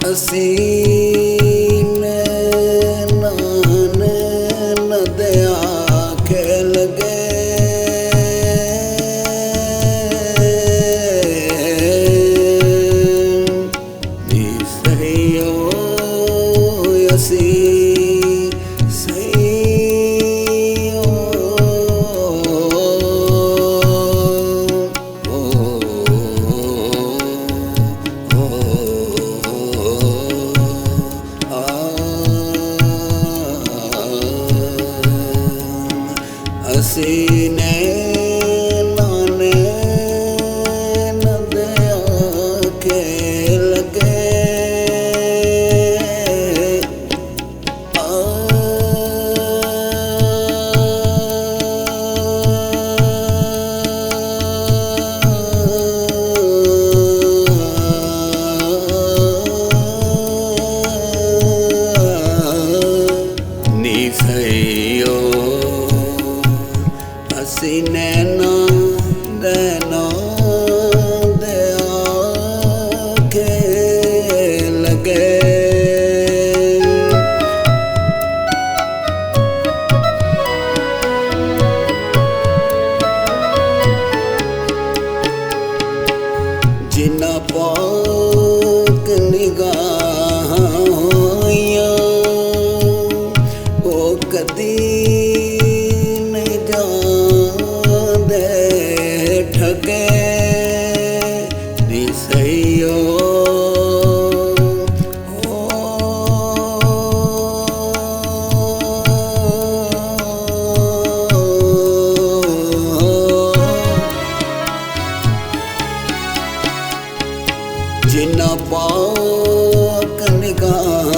हसीन नान नदया खेल गए सहियो यसी हसीने नाने नदया खेल निसयो हसीने ना देना दया खेल जिन्ना पाक निगाह होया वो कदी नहीं जांदे ठगे निसहियो जिन्ना पाक निगाह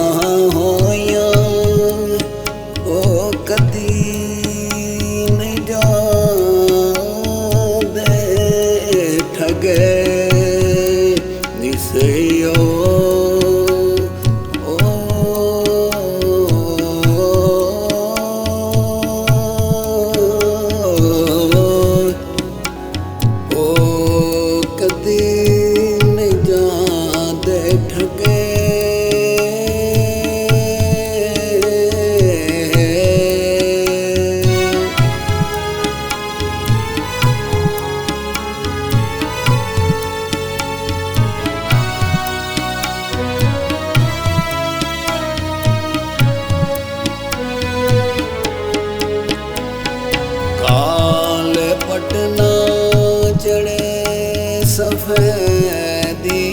होया वो कदी नहीं जांदे ठगे निसहियो कदी ठगे काले पटना चढ़े सफेदी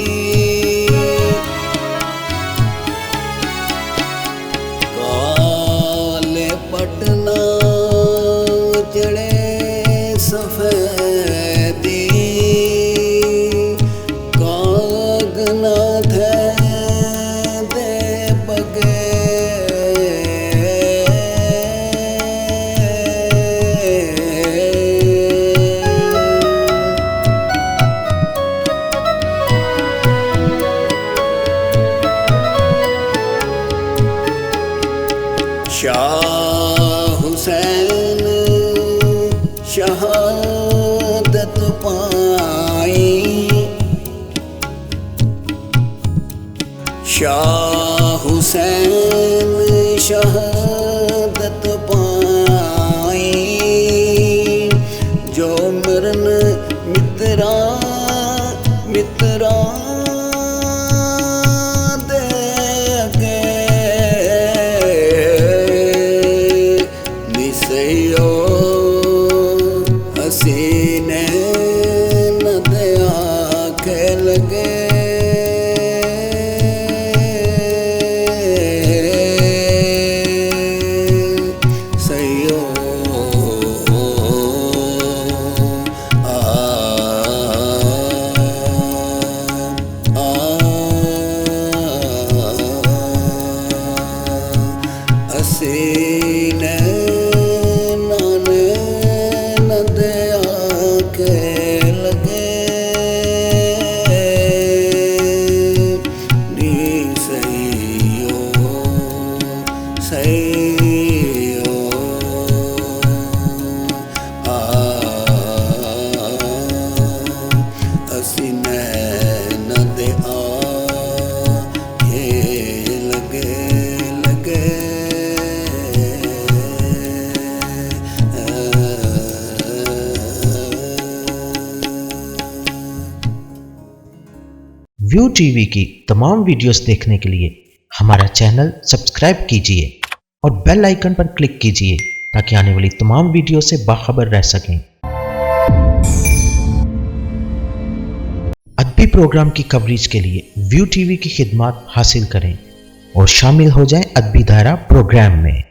काले पटना चढ़े सफेदी कागनाथ दे बगे शाह हुसैन शहादत पाई शाह हुसैन शहादत पाई जो मरन मित्रा मित्रा हसीने नदया खेल गए व्यू टीवी की तमाम वीडियोस देखने के लिए हमारा चैनल सब्सक्राइब कीजिए और बेल आइकन पर क्लिक कीजिए ताकि आने वाली तमाम वीडियो से बाखबर रह सकें। अदबी प्रोग्राम की कवरेज के लिए व्यू टीवी की खिदमत हासिल करें और शामिल हो जाएं अदबी धारा प्रोग्राम में।